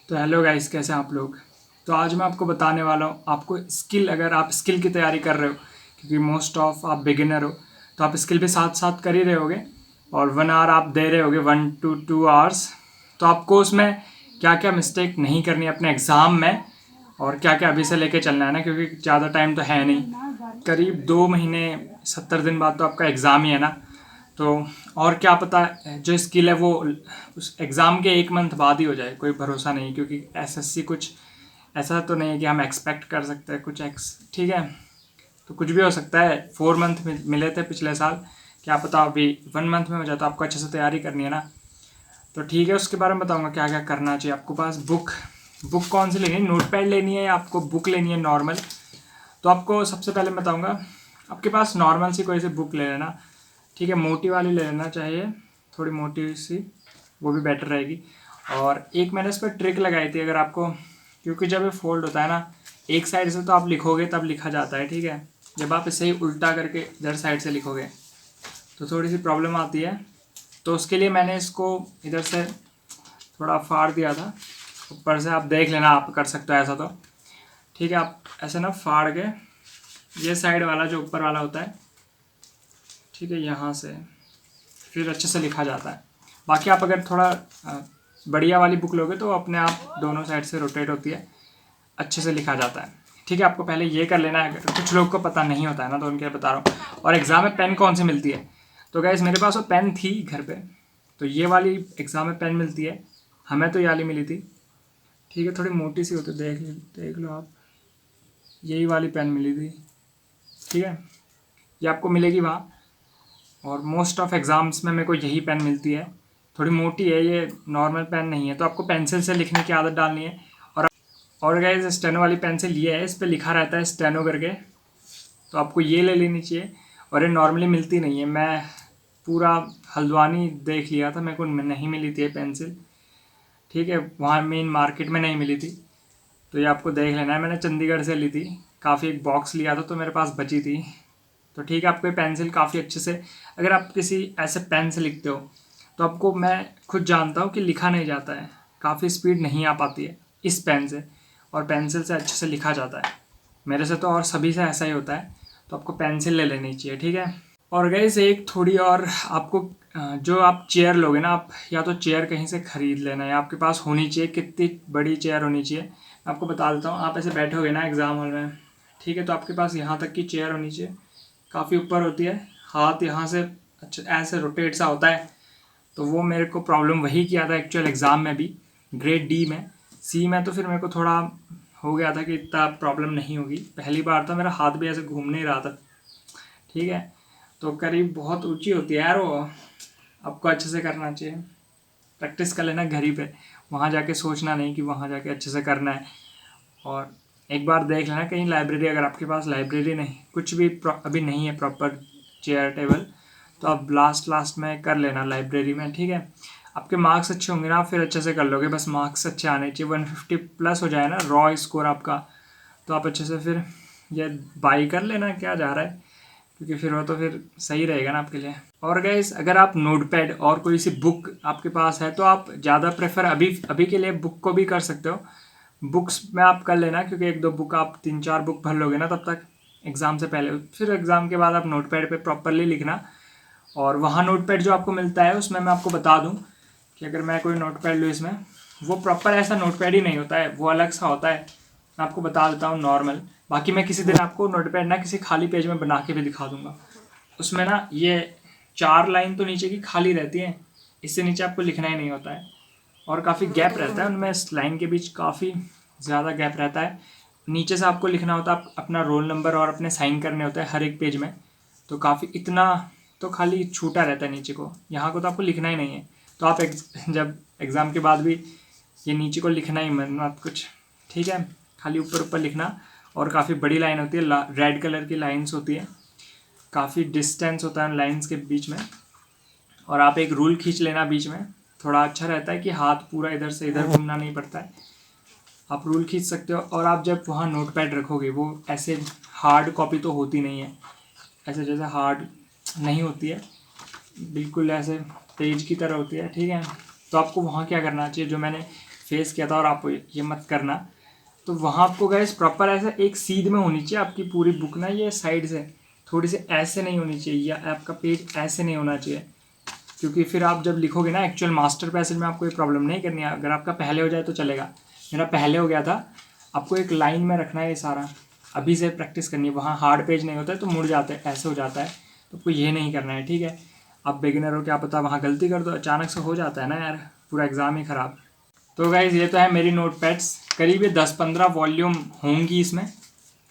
तो hello guys, कैसे हैं आप लोग। तो आज मैं आपको बताने वाला हूँ आपको स्किल, अगर आप स्किल की तैयारी कर रहे हो, क्योंकि मोस्ट ऑफ आप बिगिनर हो, तो आप स्किल भी साथ साथ कर ही रहे होगे और 1 आवर आप दे रहे होगे, 1 to 2 आवर्स। तो आपको उसमें क्या क्या मिस्टेक नहीं करनी है अपने एग्ज़ाम में, और क्या क्या अभी से लेके चलना है ना, क्योंकि ज़्यादा टाइम तो है नहीं, करीब 2 महीने 70 दिन बाद तो आपका एग्ज़ाम ही है ना। तो और क्या पता जो स्किल है वो उस एग्ज़ाम के 1 मंथ बाद ही हो जाए, कोई भरोसा नहीं, क्योंकि एसएससी कुछ ऐसा तो नहीं है कि हम एक्सपेक्ट कर सकते हैं कुछ ठीक है। तो कुछ भी हो सकता है। 4 मंथ मिले थे पिछले साल, क्या पता अभी 1 मंथ में हो जाए। तो आपको अच्छे से तैयारी करनी है ना। तो ठीक है, उसके बारे में बताऊंगा क्या क्या करना चाहिए। आपको पास बुक बुक कौन सी लेनी है, नोट पैड लेनी है या आपको बुक लेनी है नॉर्मल। तो आपको सबसे पहले बताऊंगा, आपके पास नॉर्मल सी कोई सी बुक ले लेना, ठीक है। मोटी वाली ले लेना चाहिए, थोड़ी मोटी सी, वो भी बेटर रहेगी। और एक मैंने इस पर ट्रिक लगाई थी, अगर आपको, क्योंकि जब ये फोल्ड होता है ना एक साइड से, तो आप लिखोगे तब लिखा जाता है, ठीक है। जब आप इसे ही उल्टा करके इधर साइड से लिखोगे तो थोड़ी सी प्रॉब्लम आती है। तो उसके लिए मैंने इसको इधर से थोड़ा फाड़ दिया था, ऊपर से आप देख लेना, आप कर सकते हो ऐसा तो, ठीक है। आप ऐसे ना फाड़ के, ये साइड वाला जो ऊपर वाला होता है, ठीक है, यहाँ से फिर अच्छे से लिखा जाता है। बाकी आप अगर थोड़ा बढ़िया वाली बुक लोगे तो अपने आप दोनों साइड से रोटेट होती है, अच्छे से लिखा जाता है, ठीक है। आपको पहले ये कर लेना है। अगर कुछ लोग को पता नहीं होता है ना, तो उनके लिए बता रहा हूँ। और एग्ज़ाम में पेन कौन सी मिलती है, तो गाइस मेरे पास वो पेन थी घर पे, तो ये वाली एग्ज़ाम में पेन मिलती है, हमें तो ये वाली मिली थी, ठीक है। थोड़ी मोटी सी होती है, देख लो आप, यही वाली पेन मिली थी, ठीक है। ये आपको मिलेगी वहाँ, और मोस्ट ऑफ एग्ज़ाम्स में मेरे को यही पेन मिलती है। थोड़ी मोटी है ये, नॉर्मल पेन नहीं है। तो आपको पेंसिल से लिखने की आदत डालनी है। और गाइस स्टेनो वाली पेंसिल ये है, इस पर लिखा रहता है स्टेनो करके, तो आपको ये ले लेनी चाहिए। और ये नॉर्मली मिलती नहीं है, मैं पूरा हल्द्वानी देख लिया था, मेरे को नहीं मिली थी ये पेंसिल, ठीक है। वहाँ मेन मार्केट में नहीं मिली थी, तो ये आपको देख लेना है। मैंने चंडीगढ़ से ली थी, काफ़ी एक बॉक्स लिया था तो मेरे पास बची थी। तो ठीक है, आपको ये पेंसिल काफ़ी अच्छे से, अगर आप किसी ऐसे पेन से लिखते हो तो आपको, मैं खुद जानता हूँ कि लिखा नहीं जाता है, काफ़ी स्पीड नहीं आ पाती है इस पेन से, और पेंसिल से अच्छे से लिखा जाता है मेरे से तो, और सभी से ऐसा ही होता है। तो आपको पेंसिल ले लेनी चाहिए, ठीक है। और गाइस एक थोड़ी और आपको, जो आप चेयर लोगे ना, आप या तो चेयर कहीं से ख़रीद लेना, या आपके पास होनी चाहिए, कितनी बड़ी चेयर होनी चाहिए मैं आपको बता देता हूँ। आप ऐसे बैठोगे ना एग्ज़ाम हॉल में, ठीक है, तो आपके पास यहाँ तक की चेयर होनी चाहिए, काफ़ी ऊपर होती है, हाथ यहाँ से अच्छा ऐसे रोटेट सा होता है। तो वो मेरे को प्रॉब्लम वही किया था एक्चुअल एग्ज़ाम में भी, ग्रेड डी में। सी में तो फिर मेरे को थोड़ा हो गया था कि इतना प्रॉब्लम नहीं होगी, पहली बार था, मेरा हाथ भी ऐसे घूम नहीं रहा था, ठीक है। तो करीब बहुत ऊंची होती है यार वो, आपको अच्छे से करना चाहिए, प्रैक्टिस कर लेना घर ही पे, वहाँ जाके सोचना नहीं कि वहाँ जाके अच्छे से करना है। और एक बार देख लेना कहीं लाइब्रेरी, अगर आपके पास लाइब्रेरी नहीं, कुछ भी अभी नहीं है प्रॉपर चेयर टेबल, तो आप लास्ट लास्ट में कर लेना लाइब्रेरी में, ठीक है। आपके मार्क्स अच्छे होंगे ना, आप फिर अच्छे से कर लोगे, बस मार्क्स अच्छे आने चाहिए, 150+ हो जाए ना रॉ स्कोर आपका, तो आप अच्छे से फिर ये बाई कर लेना, क्या जा रहा है, क्योंकि फिर वो तो फिर सही रहेगा ना आपके लिए। और गाइस अगर आप नोटपैड और कोई सी बुक आपके पास है, तो आप ज़्यादा प्रेफर अभी अभी के लिए बुक को भी कर सकते हो, बुक्स में आप कर लेना, क्योंकि 1-2 बुक, आप 3-4 बुक भर लोगे ना तब तक एग्ज़ाम से पहले, फिर एग्ज़ाम के बाद आप नोटपैड पे प्रॉपरली लिखना। और वहाँ नोटपैड जो आपको मिलता है उसमें मैं आपको बता दूँ कि अगर मैं कोई नोटपैड लूँ इसमें, वो प्रॉपर ऐसा नोटपैड ही नहीं होता है, वो अलग सा होता है, मैं आपको बता देता हूँ नॉर्मल। बाकी मैं किसी दिन आपको नोटपैड ना किसी खाली पेज में बना के भी दिखा दूंगा। उसमें ना ये 4 लाइन तो नीचे की खाली रहती है, इससे नीचे आपको लिखना ही नहीं होता है, और काफ़ी गैप रहता है उनमें, इस लाइन के बीच काफ़ी ज़्यादा गैप रहता है। नीचे से आपको लिखना होता है अपना रोल नंबर और अपने साइन करने होते हैं हर एक पेज में, तो काफ़ी इतना तो खाली छूटा रहता है नीचे को, यहाँ को तो आपको लिखना ही नहीं है। तो आप जब एग्ज़ाम के बाद भी ये नीचे को लिखना ही मत कुछ, ठीक है, खाली ऊपर ऊपर लिखना। और काफ़ी बड़ी लाइन होती है, रेड कलर की लाइन्स होती है, काफ़ी डिस्टेंस होता है लाइन्स के बीच में, और आप एक रूल खींच लेना बीच में, थोड़ा अच्छा रहता है कि हाथ पूरा इधर से इधर घूमना नहीं पड़ता है, आप रूल खींच सकते हो। और आप जब वहाँ नोटपैड रखोगे, वो ऐसे हार्ड कॉपी तो होती नहीं है, ऐसे जैसे हार्ड नहीं होती है, बिल्कुल ऐसे पेज की तरह होती है, ठीक है। तो आपको वहाँ क्या करना चाहिए, जो मैंने फेस किया था और आप ये मत करना। तो वहाँ आपको गाइस प्रॉपर ऐसा एक सीध में होनी चाहिए आपकी पूरी बुक ना, ये साइड से थोड़ी सी ऐसे नहीं होनी चाहिए, या आपका पेज ऐसे नहीं होना चाहिए, क्योंकि फिर आप जब लिखोगे ना एक्चुअल मास्टर पैसेज में आपको ये प्रॉब्लम नहीं करनी है। अगर आपका पहले हो जाए तो चलेगा, मेरा पहले हो गया था। आपको एक लाइन में रखना है ये सारा, अभी से प्रैक्टिस करनी है। वहाँ हार्ड पेज नहीं होता है तो मुड़ जाते हैं, ऐसे हो जाता है, तो आपको ये नहीं करना है, ठीक है। आप बिगिनर हो, क्या पता वहाँ गलती कर दो, अचानक से हो जाता है ना यार, पूरा एग्ज़ाम ही ख़राब। तो गाइज़ ये तो है मेरी नोट पैड्स, करीब ये 10-15 वॉल्यूम होंगी इसमें।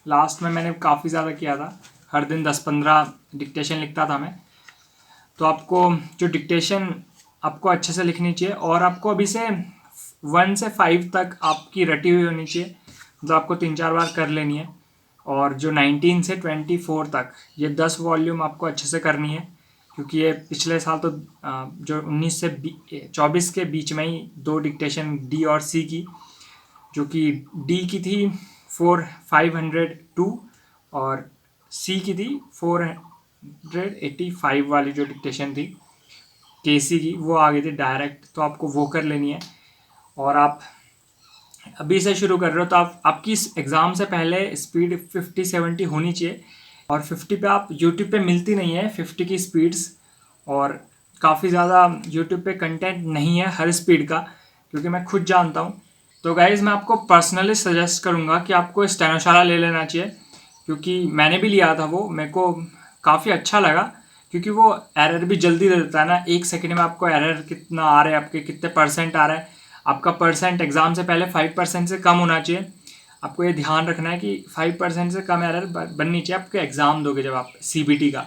लास्ट में मैंने काफ़ी ज़्यादा किया था, हर दिन 10-15 डिक्टेशन लिखता था मैं। तो आपको जो डिक्टेशन आपको अच्छे से लिखनी चाहिए, और आपको अभी से 1 से 5 तक आपकी रटी हुई होनी चाहिए, मतलब आपको 3-4 बार कर लेनी है। और जो 19 से 24 तक ये 10 वॉल्यूम आपको अच्छे से करनी है, क्योंकि ये पिछले साल तो जो 19 से 24 के बीच में ही 2 डिक्टेशन डी और सी की, जो कि डी की थी 502 और सी की थी 485 वाली जो डिक्टेशन थी केसी की, वो आ गई थी डायरेक्ट, तो आपको वो कर लेनी है। और आप अभी से शुरू कर रहे हो तो आपकी इस एग्ज़ाम से पहले स्पीड 50-70 होनी चाहिए, और 50 पे आप यूट्यूब पे मिलती नहीं है 50 की स्पीड्स, और काफ़ी ज़्यादा यूट्यूब पे कंटेंट नहीं है हर स्पीड का, क्योंकि मैं खुद जानता हूँ। तो गाइज़ मैं आपको पर्सनली सजेस्ट करूँगा कि आपको स्टेनोशाला ले लेना चाहिए, क्योंकि मैंने भी लिया था वो, मेरे को काफ़ी अच्छा लगा, क्योंकि वो एरर भी जल्दी दे देता है ना, 1 सेकंड में आपको एरर कितना आ रहा है, आपके कितने परसेंट आ रहा है। आपका परसेंट एग्ज़ाम से पहले 5% से कम होना चाहिए। आपको ये ध्यान रखना है कि 5% से कम एरर बननी चाहिए आपके एग्ज़ाम दोगे जब आप CBT का,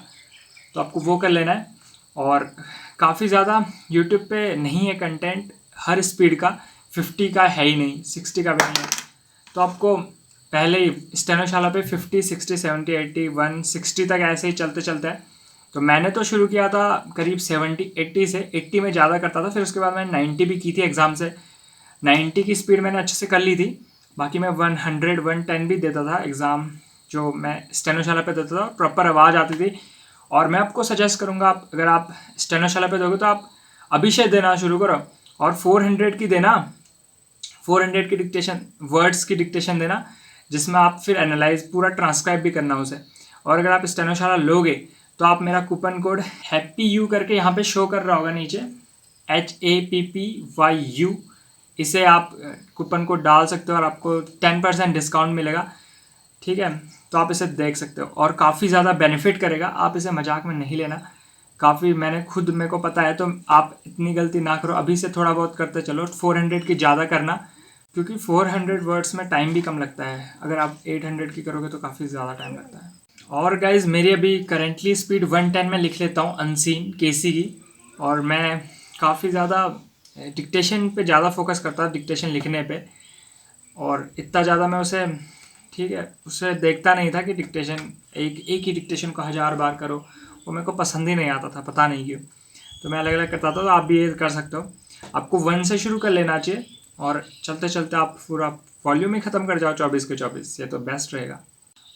तो आपको वो कर लेना है। और काफ़ी ज़्यादा यूट्यूब पे नहीं है कंटेंट हर स्पीड का, 50 का है ही नहीं, 60 का भी नहीं है। तो आपको पहले ही स्टेनोशाला पे 50, 60, 70, 80, 160 तक ऐसे ही चलते चलते है। तो मैंने तो शुरू किया था करीब 70, 80 से, 80 में ज़्यादा करता था, फिर उसके बाद मैंने 90 भी की थी एग्ज़ाम से। 90 की स्पीड मैंने अच्छे से कर ली थी। बाकी मैं 100, 110 भी देता था एग्ज़ाम, जो मैं स्टेनोशाला पे देता था, प्रॉपर आवाज़ आती थी। और मैं आपको सजेस्ट करूँगा, आप अगर आप स्टेनोशाला पे दोगे तो आप अभी से देना शुरू करो, और 400 की देना, 400 की डिक्टेशन, वर्ड्स की डिक्टेशन देना, जिसमें आप फिर एनालाइज पूरा ट्रांसक्राइब भी करना उसे। और अगर आप स्टेनोशाला लोगे तो आप मेरा कूपन कोड HAPPYU करके यहाँ पे शो कर रहा होगा नीचे, HAPPYU, इसे आप कूपन कोड डाल सकते हो और आपको 10% डिस्काउंट मिलेगा, ठीक है। तो आप इसे देख सकते हो और काफ़ी ज़्यादा बेनिफिट करेगा, आप इसे मजाक में नहीं लेना। काफ़ी मैंने खुद, मेरे को पता है, तो आप इतनी गलती ना करो, अभी से थोड़ा बहुत करते चलो। 400 की ज़्यादा करना, क्योंकि 400 वर्ड्स में टाइम भी कम लगता है, अगर आप 800 की करोगे तो काफ़ी ज़्यादा टाइम लगता है। और गाइज मेरी अभी करेंटली स्पीड 110 में लिख लेता हूँ अनसीन केसी की, और मैं काफ़ी ज़्यादा डिक्टेशन पे ज़्यादा फोकस करता हूँ, डिक्टेशन लिखने पे, और इतना ज़्यादा मैं उसे, ठीक है, उसे देखता नहीं था कि डिक्टेशन एक ही डिक्टेशन को 1000 बार करो, वो मेरे को पसंद ही नहीं आता था, पता नहीं क्यों। तो मैं अलग अलग करता था, तो आप भी ये कर सकते हो। आपको 1 से शुरू कर लेना चाहिए, और चलते चलते आप पूरा वॉल्यूम ही ख़त्म कर जाओ 24 के 24, ये तो बेस्ट रहेगा।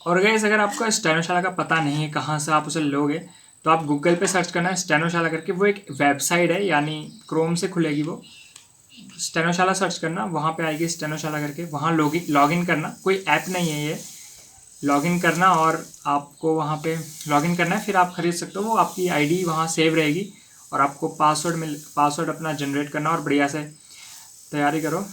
और गाइस अगर आपको स्टेनोशाला का पता नहीं है कहाँ से आप उसे लोगे, तो आप गूगल पे सर्च करना है स्टेनोशाला करके, वो एक वेबसाइट है, यानी क्रोम से खुलेगी वो, स्टेनोशाला सर्च करना, वहाँ पे आएगी स्टेनोशाला करके, वहाँ लॉगिन करना, कोई ऐप नहीं है ये, लॉगिन करना, और आपको वहाँ पे लॉगिन करना है, फिर आप खरीद सकते हो, वो आपकी आईडी वहाँ सेव रहेगी, और आपको पासवर्ड अपना जनरेट करना, और बढ़िया से तैयारी करो,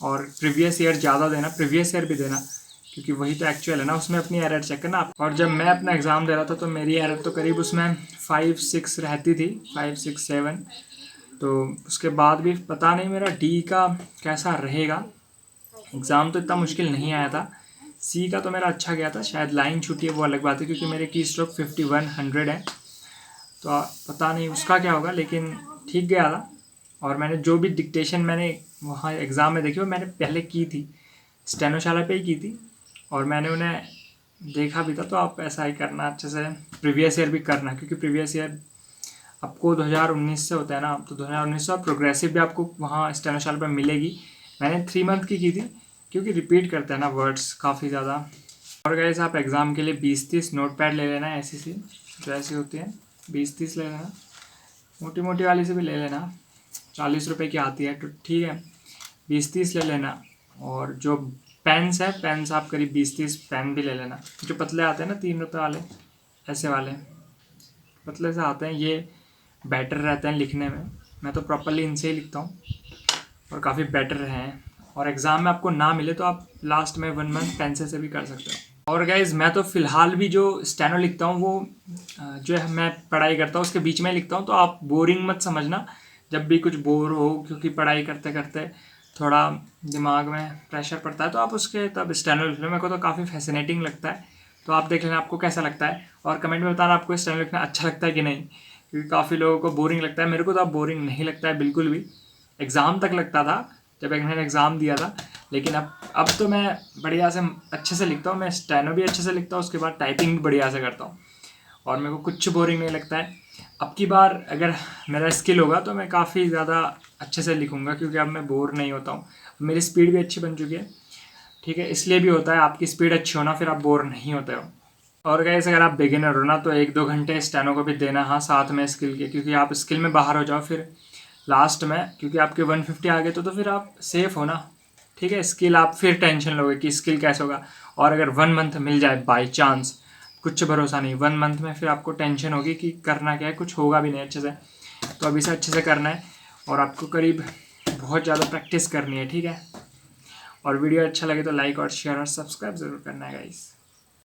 और प्रीवियस ईयर ज़्यादा देना, प्रीवियस ईयर भी देना, क्योंकि वही तो एक्चुअल है ना, उसमें अपनी एरर चेक करना। और जब मैं अपना एग्ज़ाम दे रहा था तो मेरी एरर तो करीब उसमें 5-6 रहती थी, 5-6-7, तो उसके बाद भी पता नहीं मेरा डी का कैसा रहेगा। एग्ज़ाम तो इतना मुश्किल नहीं आया था, सी का तो मेरा अच्छा गया था, शायद लाइन छूटी है वो अलग बात है, क्योंकि मेरे की स्ट्रोक 5100 है, तो पता नहीं उसका क्या होगा, लेकिन ठीक गया था। और मैंने जो भी डिक्टेशन मैंने वहाँ एग्ज़ाम में देखी वो मैंने पहले की थी, स्टेनोशाला पे ही की थी, और मैंने उन्हें देखा भी था। तो आप ऐसा ही करना अच्छे से, प्रीवियस ईयर भी करना, क्योंकि प्रीवियस ईयर आपको 2019 से होता है ना, तो 2019 से, और प्रोग्रेसिव भी आपको वहाँ स्टेनोशाला पे मिलेगी। मैंने 3 मंथ की थी, क्योंकि रिपीट करते हैं ना वर्ड्स काफ़ी ज़्यादा। और गाइस आप एग्ज़ाम के लिए 20-30 नोट पैड ले लेना, ऐसी सी जो ऐसी होती है, 20-30 ले लेना, मोटी मोटी वाली से भी ले लेना, 40 रुपये की आती है, तो ठीक है, 20-30 ले लेना। और जो पेन्स है, पेन्स आप करीब 20-30 पेन भी ले लेना। जो पतले आते हैं ना 3 रुपये वाले, ऐसे वाले पतले से आते हैं, ये बेटर रहते हैं लिखने में। मैं तो प्रॉपरली इनसे ही लिखता हूँ और काफ़ी बेटर रहे हैं। और एग्ज़ाम में आपको ना मिले तो आप लास्ट में 1 मंथ पेंसिल से भी कर सकते हो। और गाइज़ मैं तो फ़िलहाल भी जो स्टेनो लिखता हूँ वो जो है मैं पढ़ाई करता हूँ उसके बीच में लिखता हूँ, तो आप बोरिंग मत समझना। जब भी कुछ बोर हो, क्योंकि पढ़ाई करते करते थोड़ा दिमाग में प्रेशर पड़ता है, तो आप उसके तब स्टेनो लिख लो। मेरे को तो काफ़ी फैसिनेटिंग लगता है, तो आप देख लेना आपको कैसा लगता है। और कमेंट में बताना आपको स्टेनो लिखना अच्छा लगता है कि नहीं, क्योंकि काफ़ी लोगों को बोरिंग लगता है। मेरे को तो अब बोरिंग नहीं लगता है बिल्कुल भी। एग्ज़ाम तक लगता था जब एक मैंने एग्ज़ाम दिया था, लेकिन अब तो मैं बढ़िया से अच्छे से लिखता हूँ। मैं स्टेनो भी अच्छे से लिखता हूँ, उसके बाद टाइपिंग भी बढ़िया से करता हूँ और मेरे को कुछ बोरिंग नहीं लगता है। अब की बार अगर मेरा स्किल होगा तो मैं काफ़ी ज़्यादा अच्छे से लिखूँगा, क्योंकि अब मैं बोर नहीं होता हूँ। मेरी स्पीड भी अच्छी बन चुकी है, ठीक है। इसलिए भी होता है, आपकी स्पीड अच्छी होना, फिर आप बोर नहीं होते हो। और गाइस अगर आप बिगिनर हो ना तो 1-2 घंटे स्टेनो को भी देना, हाँ, साथ में स्किल के, क्योंकि आप स्किल में बाहर हो जाओ फिर लास्ट में, क्योंकि आपके 150 आ गए तो फिर आप सेफ हो ना, ठीक है। स्किल आप फिर टेंशन लोगे कि स्किल कैसे होगा। और अगर 1 मंथ मिल जाए बाई चांस, कुछ भरोसा नहीं, 1 मंथ में फिर आपको टेंशन होगी कि करना क्या है, कुछ होगा भी नहीं अच्छे से। तो अभी से अच्छे से करना है और आपको करीब बहुत ज़्यादा प्रैक्टिस करनी है, ठीक है। और वीडियो अच्छा लगे तो लाइक और शेयर और सब्सक्राइब ज़रूर करना है गाइस।